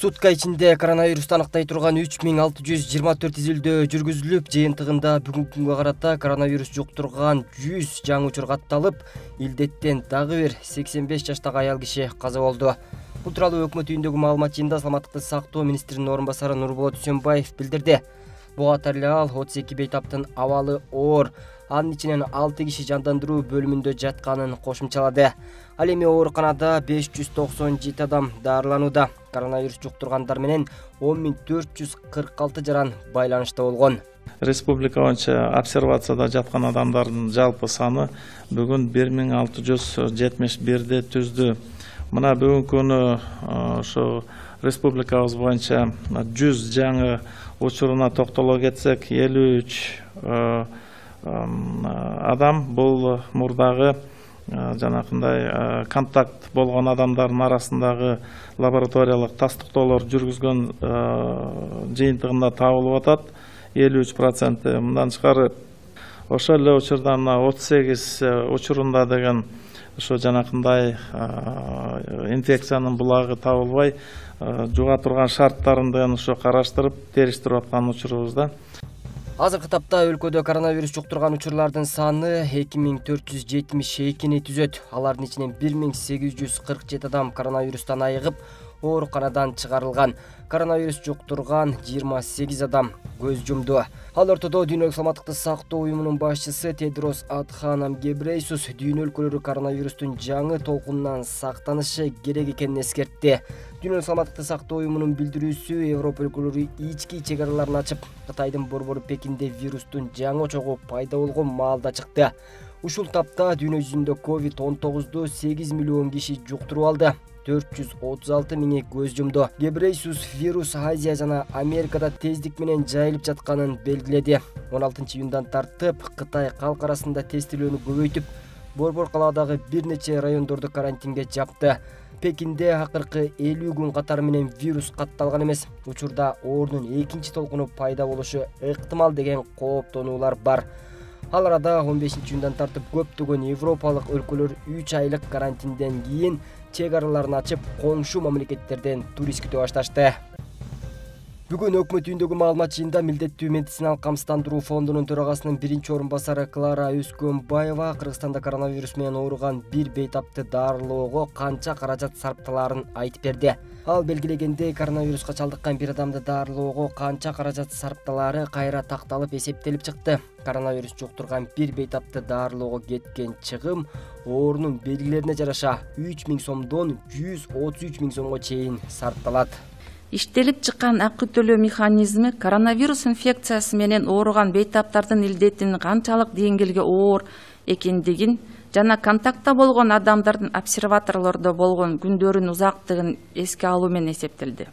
Сутка ичинде коронавирусту аныктай турган 3624 изилдөө жүргүзүлүп, жыйынтыгында бүгүнкү күнгө карата коронавирус жуктурган 100 жаңы учур катталып, илдеттен дагы бир 85 жаштагы аял киши каза болду. Бул тууралуу өкмөт үйүндөгү маалымат жыйынында саламаттыкты сактоо министринин орун басары Нурболот Үсөнбаев билдирди. Буга катар ал 32 бейтаптын абалы оор, анын ичинен 6 киши жандандыруу бөлүмүндө жатканын кошумчалады. Ал эми ооруканада 597 адам дарыланууда. Коронавирус жуктургандар менен 10446 жаран байланышта болгон. Республика боюнча обсервацияда жаткан адамдардын жалпы саны бүгүн 1671 түздү. Мына бүгүнкү күнү ошо республикабыз боюнча 100 жаңы учуруна токтоло кетсек, 53 адам бул мурдагы жанакындай контакт болгон адамдардын арасындагы лабораториялык тастыктоолор жүргүзгөн жыйынтыгында табылып атат. 53%. Мындан тышкары ошол эле учурдан 38 учурунда деген ошо жанакындай инфекциянын булагы табылбай жуга турган шарттарын деген ошо караштырып, териштирип аткан учурубузда. Азыркы тапта өлкөдө коронавирус жуктурган учурлардын саны 2472-ни түзөт. Алардын ичинен 1847 адам коронавирустан айыгып, ооруканадан чыгарылган. Коронавирус жуктурган 28 адам көз жумду. Ал ортодо Дүйнөлүк саламаттыкты сактоо уюмунун башчысы Тедрос Адханам Гебрейсус дүйнө өлкөлөрү коронавирустун жаңы толкунунан сактанышы керек экенин эскертти. Дүйнөлүк саламаттыкты сактоо уюмунун билдирүүсү Европа өлкөлөрү ички чек-араларын ачып, Кытайдын борбору Пекинде вирустун жаңы очогу пайда болгон маалда чыкты. Ушул тапта дүйнө жүзүндө COVID-19 8 миллион киши жуктуруп алды. 436 миңи көз жумду. Гебрейсус вирус Азия жана Америкада тездик менен жайылып жатканын белгиледи. 16 июндан тартып Кытай калк арасында тестилөөнү көбөйтүп, борбор калаадагы бир нече райондорду карантинге жапты. Пекинде акыркы 50 күн катары менен вирус катталган эмес. Учурда оорунун экинчи толкуну пайда болушу ыктымал деген кооптонуулар бар. Ал арада 15 июндан тартып көптөгөн европалык өлкөлөр 3 айлык карантинден кийин чек-араларын ачып, коңшу мамлекеттерден турист күтө башташты. Бүгүн өкмөт үйүндөгү маалымат жыйынында милдеттүү медициналык камсыздандыруу фондунун төрагасынын биринчи орун басары Клара Өскөнбаева Кыргызстанда коронавирус менен ооруган бир бейтапты дарылоого канча каражат сарпталаарын айтып берди. Ал белгилегендей, коронавируска чалдыккан бир адамды дарылоого канча каражат сарпталаары кайра такталып эсептелип чыкты. Коронавирус жуктурган бир бейтапты дарылоого кеткен чыгым оорунун белгилерине жараша 3000 сомдон 133 000 сомго чейин сарпталат. Иштелип чыккан акы төлөө механизми коронавирус инфекциясы менен ооруган бейтаптардын илдетинин канчалык деңгээлге оор экендигин жана контактта болгон адамдардын обсерваторлордо болгон күндөрүнүн узактыгын эске алуу менен эсептелди.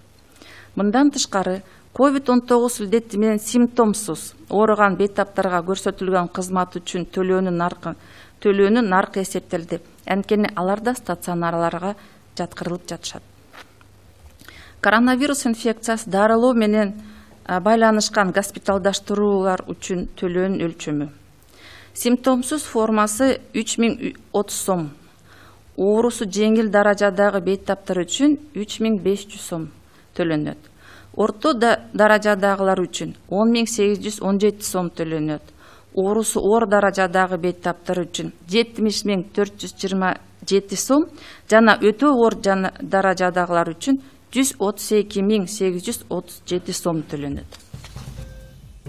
Мындан тышкары COVID-19 илдети менен симптомсуз ооруган бейтаптарга көрсөтүлгөн кызмат үчүн төлөөнүн наркы эсептелди. Анткени алар да стационарларга жаткырылып жатышат. Коронавирус инфекциясы дарылоо менен байланышкан госпиталдаштыруулар үчүн төлөөнүн өлчөмү. Симптомсуз формасы 3030 сом. Оорусу жеңил даражадагы бейтаптар үчүн 3500 сом төлөнөт. Орто даражадагылар үчүн 10817 сом төлөнөт. Оорусу оор даражадагы бейтаптар үчүн 70427 сом жана өтө оор даражадагылар үчүн 132 сом төлөнөт.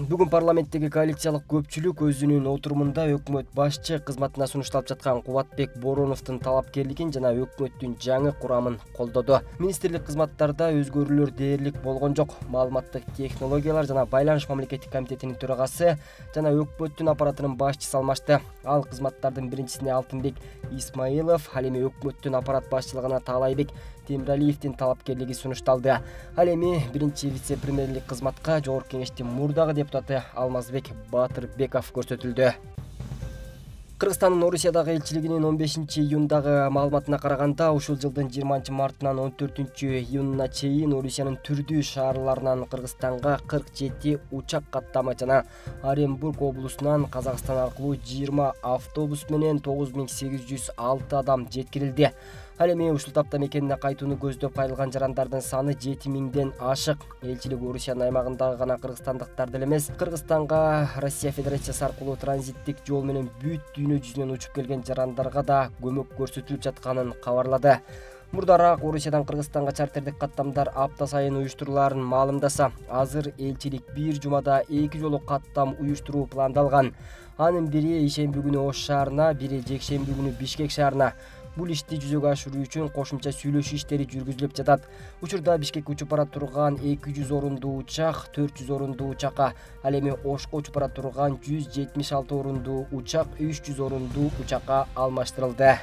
Бүгүн парламенттеги коалициялык көпчүлүк өзүнүн отурумунда өкмөт башчы кызматына сунушталып жаткан Кубатбек Бороновдун талапкерлигин жана өкмөттүн жаңы курамын колдоду. Министрлик кызматтарда өзгөрүүлөр дээрлик болгон жок. Маалыматтык технологиялар жана байланыш мамлекеттик комитетинин төрагасы жана өкмөттүн аппаратынын башчысы алмашты. Ал кызматтардын биринчисине Алтынбек Исмаилов, ал эми өкмөттүн аппарат башчылыгына Таалайбек Темиралиевдин талапкерлиги сунушталды. Ал эми биринчи вице-премьерлик кызматка Жогорку кеңештин мурдагы депутаты Алмазбек Батырбеков көрсөтүлдү. Кыргызстандын Орусиядагы элчилигинин 15 июндагы маалыматына караганда, ушул жылдын 20 мартынан 14 июнуна чейин Орусиянын түрдүү шаарларынан Кыргызстанга 47 учак каттама жана Оренбург облусунан Казакстан аркылуу 20 автобус менен 9806 адам жеткирилди. Ал эми ушул тапта мекенине кайтууну көздөп кайрылган жарандардын саны 7000ден ашык. Элчилик Орусиянын аймагындагы гана кыргызстандыктар деле эмес, Кыргызстанга Россия Федерациясы аркылуу транзиттик жол менен бүт дүйнө жүзүнөн учуп келген жарандарга да көмөк көрсөтүлүп жатканын кабарлады. Мурдараак Орусиядан Кыргызстанга чартердик каттамдар апта сайын уюштурулаарын маалымдаса, азыр элчилик бир жумада 2 жолу каттам уюштуруу пландалган. Анын бири ишемби күнү Ош шаарына, бири жекшемби күнү Бишкек шаарына. Бул ишти жүзөгө ашыруу үчүн кошумча сүйлөшүү иштери жүргүзүлүп жатат. Учурда Бишкекке учуп бара турган 200 орундуу учак 400 орундуу учакка, ал эми Ошко учуп бара турган 176 орундуу учак 300 орундуу учакка алмаштырылды.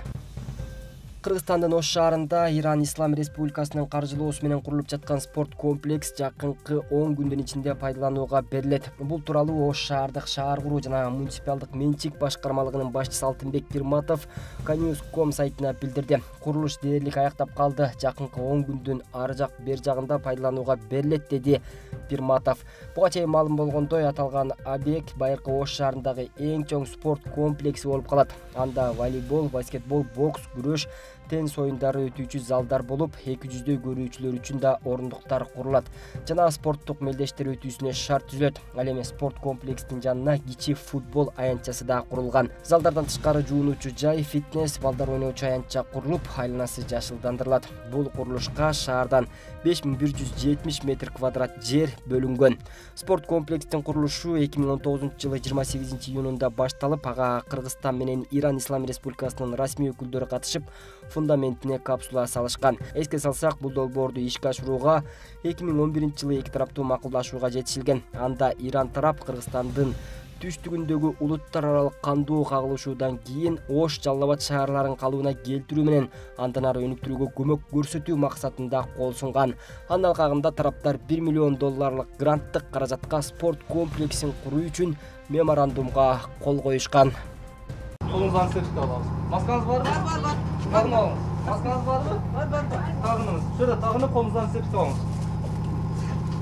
Кыргызстандын Ош шаарында Иран Ислам Республикасынын каржылоосу менен курулуп жаткан спорт комплекс жакынкы 10 күндүн ичинде пайдаланууга берилет. Бул тууралуу Ош шаардык шаар куруу жана муниципалдык менчик башкармалыгынын башчысы Алтынбек Пирматов Knews.com сайтына билдирди. Курулуш дээрлик аяктап калды. Жакынкы 10 күндүн ар жак бер жагында пайдаланууга берилет, деди Пирматов. Буга чейин маалым болгондой, аталган объект байыркы Ош шаарындагы эң чоң спорт комплекси болуп калат. Анда волейбол, баскетбол, бокс, күрөш, теннис оюндары өтүүчү залдар болуп, 200дөй көрүүчүлөр үчүн да орундуктар курулат. Жана спорттук мелдештер өтүүсүнө шарт түзүлөт. Ал эми спорт комплексинин жанына кичи футбол аянтчасы да курулган. Залдардан тышкары жуунуучу жай, фитнес, балдар ойноочу аянтча курулуп, айланасы жашылдандырылат. Бул курулушка шаардан 5170 метр квадрат жер бөлүнгөн. Спорт комплексинин курулушу 2019-жылы 28 июнунда башталып, ага Кыргызстан менен Иран Ислам Республикасынын расмий өкүлдөрү катышып, фундаментине капсула салышкан. Эске салсак, бул долбоорду ишке ашырууга 2011-жылы эки тараптуу макулдашууга жетишилген. Анда Иран тарап Кыргызстандын түштүгүндөгү улуттар аралык кандуу кагылышуудан кийин Ош, Жалал Абад шаарларын калыбына келтирүү менен андан ары өнүктүрүүгө көмөк көрсөтүү максатында кол сунган. Анын алкагында тараптар $1 миллион гранттык каражатка спорт комплексин куруу үчүн меморандумга кол коюшкан. Колуңуздан сертификат алабыз. Маскаңыз барбы? Бар. Тагын алыңыз. Маскаңыз барбы? Бар. Тагыныңыз. Шöyle тагынып колуңуздан сертификат алыңыз.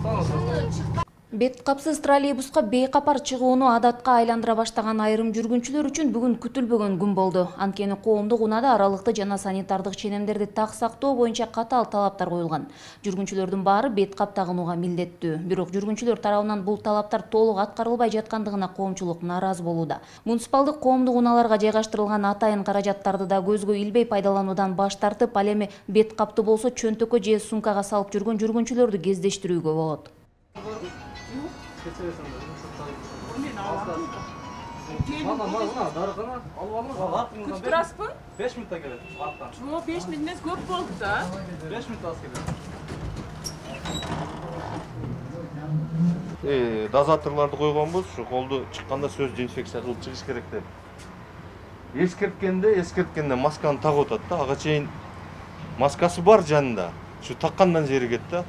Тагыныңыз. Бет капсыз троллейбуска бейкапар чыгууну адатка айландыра баштаган айрым жүргүнчүлөр үчүн бүгүн күтүлбөгөн күн болду. Анткени коомдук унаада аралыкты жана санитардык ченемдерди так сактоо боюнча катаал талаптар коюлган. Жүргүнчүлөрдүн баары бет кап тагынууга милдеттүү. Бирок жүргүнчүлөр тарабынан бул талаптар толук аткарылбай жаткандыгына коомчулук нааразы болууда. Муниципалдык коомдук унааларга жайгаштырылган атайын каражаттарды да көзгө илбей пайдалануудан баш тартып, ал эми бет капты болсо чөнтөккө же сумкага салып жүргөн жүргүнчүлөрдү кездештирүүгө болот. Күтіп тұрасыз ба? 5 минутта келеді. Жоқ, 5 минут емес, көп болды да. 5 минутта аз келеді. Дозаторларды койгонбуз, ушу колду чыкканда сөз дезинфекция кылып чыгыш керек деп. Эскерткенде масканы тагып атат да, ага чейин маскасы бар жанында. Ушу таккандан жеригет да.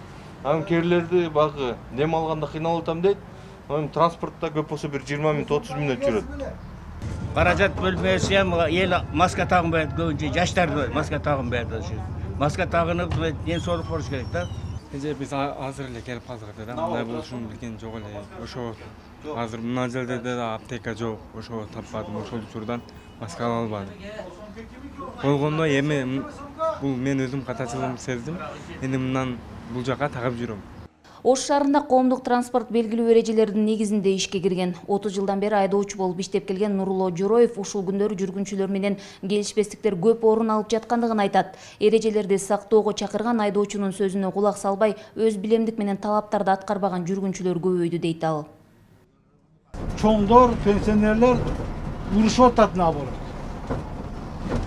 Анын кээрлерди багы дем алганда кыйналып атам дейт. Транспортта көп болсо бир 20 минут, 30 минут жүрөт. Каражат бөлмөсү ham эл маска тагынбайт, көбүнчө жаштар маска тагынбайт. Маска тагынып, ден соолук болуш керек да. Биз азыр эле келип калдык да, мындай болушун билген жок эле. Ошо азыр мына жерде да аптека жок, ошо таппадым, ошол учурдан маска ала албадым. Болгондо эми бул мен өзүм катачылыгымды сездим. Эми мындан бул жака тагып жүрөм. Ош шаарында коомдук транспорт белгилүү эрежелердин негизинде ишке кирген. 30 жылдан бери айдоочу болуп иштеп келген Нурулло Жороев ушул күндөрү жүргүнчүлөр менен келишпестиктер көп орун алып жаткандыгын айтат. Эрежелерди сактоого чакырган айдоочунун сөзүнө кулак салбай, өз билемдик менен талаптарды аткарбаган жүргүнчүлөр көбөйдү дейт ал. Чоңдор, пенсионерлер урушуп атат набор.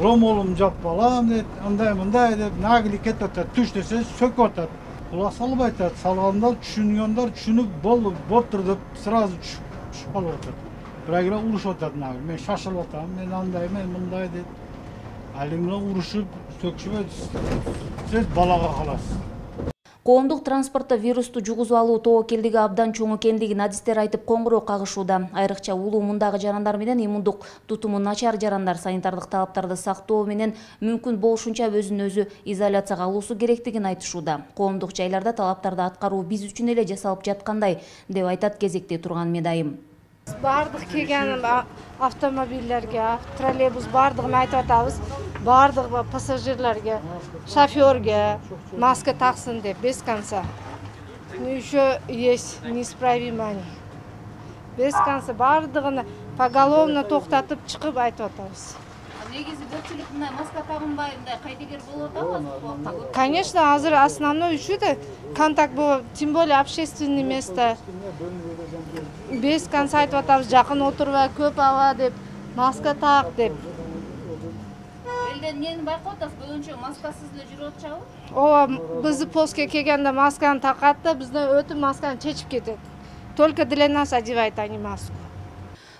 Ромолум жап балам дейт, андай деп нагли кетип атат, түш десе сөкүп атат. Кулак салып айтат, салгандар түшүнгөндөр түшүнүп болуптур деп сразу түшүп калып атат. Бирок эле урушуп атат нагли. Мен шашылып атам, мен андай, мен мындай дейт. Ал эми урушуп, сөкүшүп сиз балага каласыз. Коомдук транспортто вирусту жугузуп алуу тобокелдиги абдан чоң экендигин адистер айтып коңгуроо кагышууда. Айрыкча улуу мундагы жарандар менен иммундук тутуму начар жарандар санитардык талаптарды сактоо менен мүмкүн болушунча өзүн өзү изоляцияга алуусу керектигин айтышууда. Коомдук жайларда талаптарды аткаруу биз үчүн эле жасалып жаткандай деп айтат кезекте турган медайым. Бардык келген автомобильлерге, троллейбус бардыгын айтып атабыз. бардық пассажирлерге, шоферге маска тақсын деп, без конца. Но еще есть неисправимый. Без конца бардығын поголовно тоқтатып шығып айтып атабыз. Негізі көпчілік мына маска тағынбай қайдегер болып отыр? Конечно, азыр основной үші контакт бұл, тем более общественное место. Без конца айтып атабыз, жақын отырып, көп ава деп, маска тақ деп. Елден нені байқап отырсыз? Бөгінше маскасыз жүріп отыр? Ооба, бізді постке келгенде масканы тақатты, бізден өтіп масканы чечіп кетеді. Только для нас одевает они маску.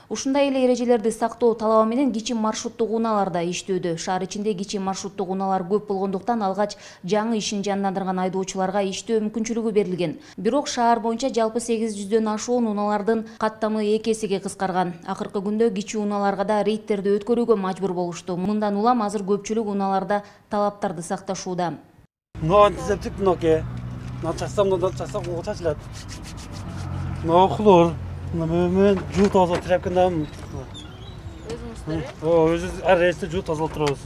Ушундай эле эрежелерди сактоо талабы менен кичи маршруттук унааларда иштөөдө. Шаар ичинде кичи маршруттук унаалар көп болгондуктан алгач жаңы ишин жандандырган айдоочуларга иштөө мүмкүнчүлүгү берилген. Бирок шаар боюнча жалпы 800дөн ашуун унаалардын каттамы 2 эсеге кыскарган. Акыркы күндө кичи унааларга да рейдтерди өткөрүүгө мажбур болушту. Мындан улам азыр көпчүлүк унааларда талаптарды сакташууда. Но антисептик ноке. Начасам очачылат. Но хлор. Мен жуу таза тряпкадан. Өзүңүздөр? Өзү ар рейсте жуу тазалап турабыз.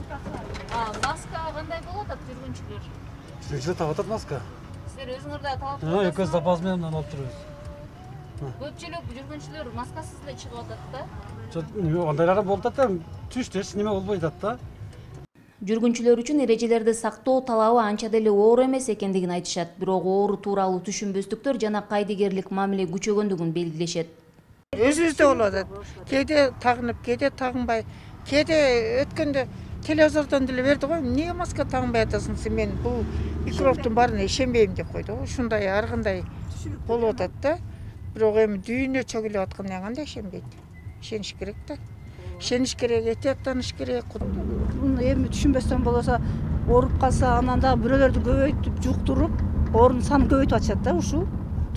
Маска кандай болот атат жүргүнчүлөр? Жүргүнчүлөр тагып атат маска. Силер өзүңөр да талап турасызбы? Экөөбүз запас менен алып турабыз. Көпчүлүк жүргүнчүлөр маскасыз эле чыгып атат да? Андайлар болуп атат да, түштөч неме болбой атат да. Жүргүнчүлөр үчүн эрежелерди сактоо талабы анча деле оор эмес экендигин айтышат. Бирок оору тууралуу түшүнбөстүктөр жана кайдыгерлик мамиле күчөгөндүгүн белгилешет. Өзүбүздө болот атат. Кээде тагынып, кээде тагынбай, кээде өткөндө телевизордон деле берди го. Эмне маска тагынбай атасың сен? Мен бул микробтун барына ишенбейм деп койду. Ушундай ар кандай болуп атат да. Бирок эми дүйнө чөгүлүп аткандан кандай ишенбейт? Ишениш керек да. Ишениш керек, этияттаныш керек. Эми түшүнбөстөн болосо, ооруп калса, анан да бирөөлөрдү көбөйтүп, жуктуруп, оорунун санын көбөйтүп атышат да, ушул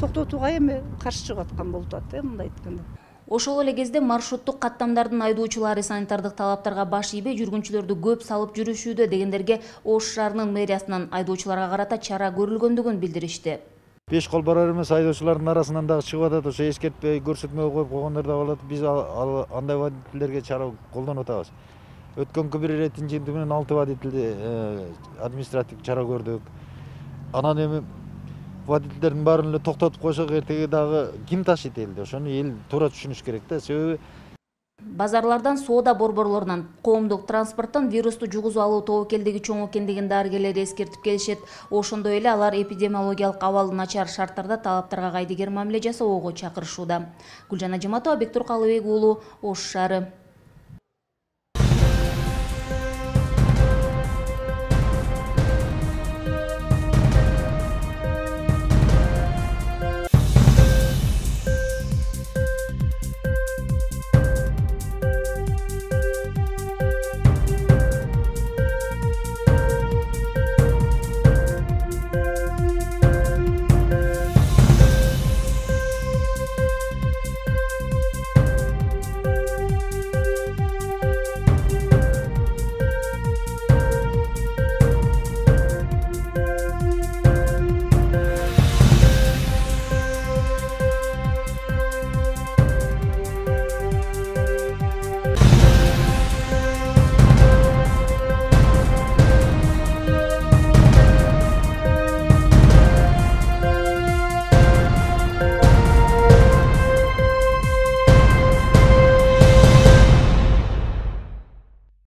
токтотууга эми каршы чыгып аткан болуп атат да, мындай айтканда. Ошол эле кезде маршруттук каттамдардын айдоочулары санитардык талаптарга баш ийбей жүргүнчүлөрдү көп салып жүрүшүүдө дегендерге Ош шаарынын мэриясынан айдоочуларга карата чара көрүлгөндүгүн билдиришти. 5 кол барар эмес айдоочулардын арасынан дагы чыгып атат, ошо эскертпей, көрсөтмө коюп койгондор да болот. Биз андай водительдерге чара колдонуп атабыз. Өткөнкү бир иреттин жыйынтыгы менен 6 водительди административдик чара көрдүк. Анан эми водительдердин баарын эле токтотуп койсок, эртеги дагы ким ташыйт элди? Ошону эл туура түшүнүш керек да. Себеби Базарлардан, соода борборлорунан, коомдук транспорттон вирусту жугузуп алуу тобокелдиги чоң экендигин дарыгерлер эскертип келишет. Ошондой эле алар эпидемиологиялык абалы начар шарттарда талаптарга кайдыгер мамиле жасоого чакырышууда. Гүлжан Ажыматова, Бектур Калыбек уулу, Ош шаары.